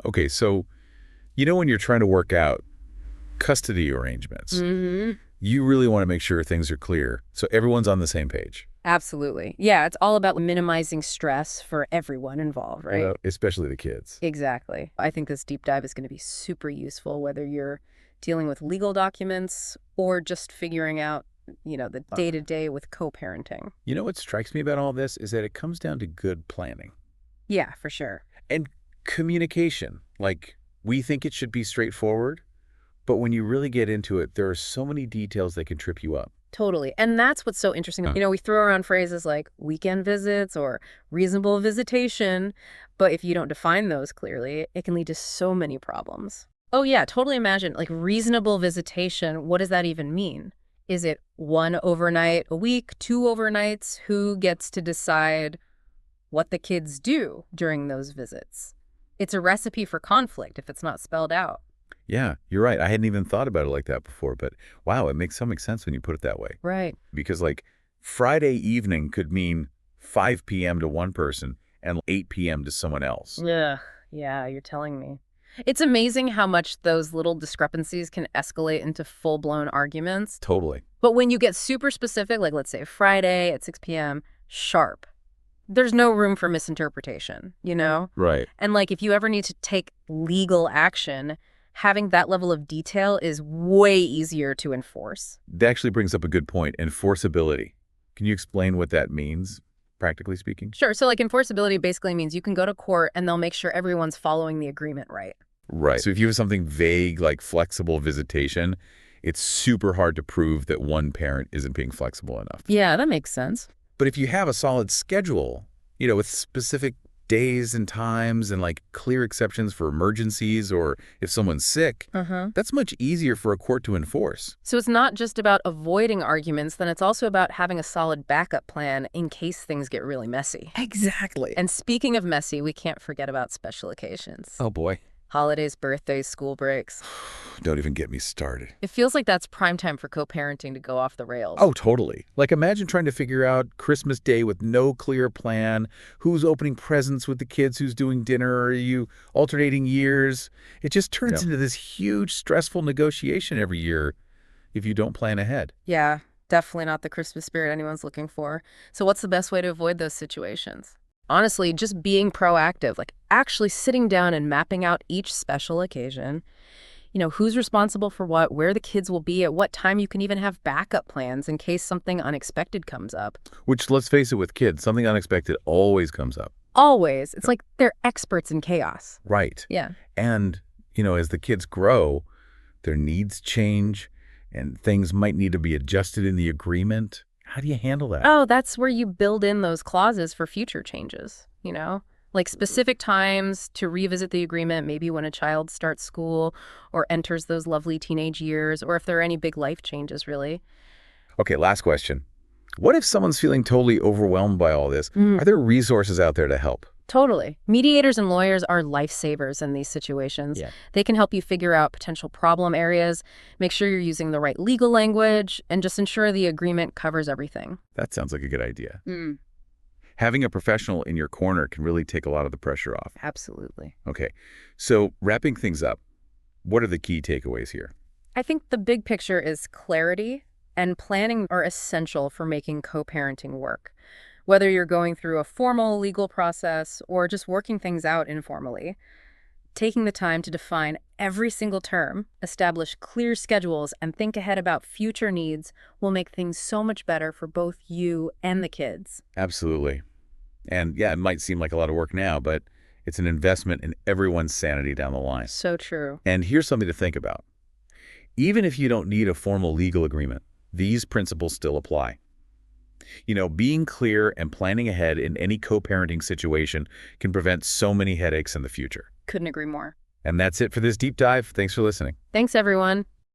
Okay, so when you're trying to work out custody arrangements, you really want to make sure things are clear so everyone's on the same page. Absolutely. Yeah, it's all about minimizing stress for everyone involved, right? Well, especially the kids. Exactly. I think this deep dive is going to be super useful, whether you're dealing with legal documents or just figuring out, the day-to-day with co-parenting. You know what strikes me about all this is that it comes down to good planning Yeah, for sure. and communication. Like, we think it should be straightforward, but when you really get into it, there are so many details that can trip you up. Totally. And that's what's so interesting. We throw around phrases like weekend visits or reasonable visitation, but if you don't define those clearly, it can lead to so many problems. Oh, yeah, totally imagine like reasonable visitation. What does that even mean? Is it one overnight a week, two overnights? Who gets to decide what the kids do during those visits? It's a recipe for conflict if it's not spelled out. Yeah, you're right. I hadn't even thought about it like that before, but wow, it makes so much sense when you put it that way. Right. Because like Friday evening could mean 5 p.m. to one person and 8 p.m. to someone else. Yeah, yeah, you're telling me. It's amazing how much those little discrepancies can escalate into full-blown arguments. Totally. But when you get super specific, like let's say Friday at 6 p.m., sharp, there's no room for misinterpretation, Right. And like if you ever need to take legal action, having that level of detail is way easier to enforce. That actually brings up a good point, enforceability. Can you explain what that means, practically speaking? Sure. So like enforceability basically means you can go to court and they'll make sure everyone's following the agreement right. Right. So if you have something vague like flexible visitation, it's super hard to prove that one parent isn't being flexible enough. Yeah, that makes sense. But if you have a solid schedule, with specific days and times and like clear exceptions for emergencies or if someone's sick, that's much easier for a court to enforce. So it's not just about avoiding arguments, then it's also about having a solid backup plan in case things get really messy. Exactly. And speaking of messy, we can't forget about special occasions. Oh boy. Holidays, birthdays, school breaks. Don't even get me started. It feels like that's prime time for co-parenting to go off the rails. Oh, totally. Like imagine trying to figure out Christmas Day with no clear plan, who's opening presents with the kids, who's doing dinner, are you alternating years? It just turns into this huge stressful negotiation every year if you don't plan ahead. Yeah, definitely not the Christmas spirit anyone's looking for. So what's the best way to avoid those situations? Honestly, just being proactive, like actually sitting down and mapping out each special occasion. Who's responsible for what, where the kids will be, at what time. You can even have backup plans in case something unexpected comes up. Which, let's face it, with kids, something unexpected always comes up. Always. It's like they're experts in chaos. Right. Yeah. And, as the kids grow, their needs change and things might need to be adjusted in the agreement. How do you handle that? Oh, that's where you build in those clauses for future changes, like specific times to revisit the agreement, maybe when a child starts school or enters those lovely teenage years, or if there are any big life changes, really. Okay, last question. What if someone's feeling totally overwhelmed by all this? Are there resources out there to help? Totally. Mediators and lawyers are lifesavers in these situations. Yeah. They can help you figure out potential problem areas, make sure you're using the right legal language, and just ensure the agreement covers everything. That sounds like a good idea. Having a professional in your corner can really take a lot of the pressure off. Absolutely. Okay, so wrapping things up, what are the key takeaways here? I think the big picture is clarity and planning are essential for making co-parenting work. Whether you're going through a formal legal process or just working things out informally, taking the time to define every single term, establish clear schedules, and think ahead about future needs will make things so much better for both you and the kids. Absolutely. And yeah, it might seem like a lot of work now, but it's an investment in everyone's sanity down the line. So true. And here's something to think about. Even if you don't need a formal legal agreement, these principles still apply. Being clear and planning ahead in any co-parenting situation can prevent so many headaches in the future. Couldn't agree more. And that's it for this deep dive. Thanks for listening. Thanks, everyone.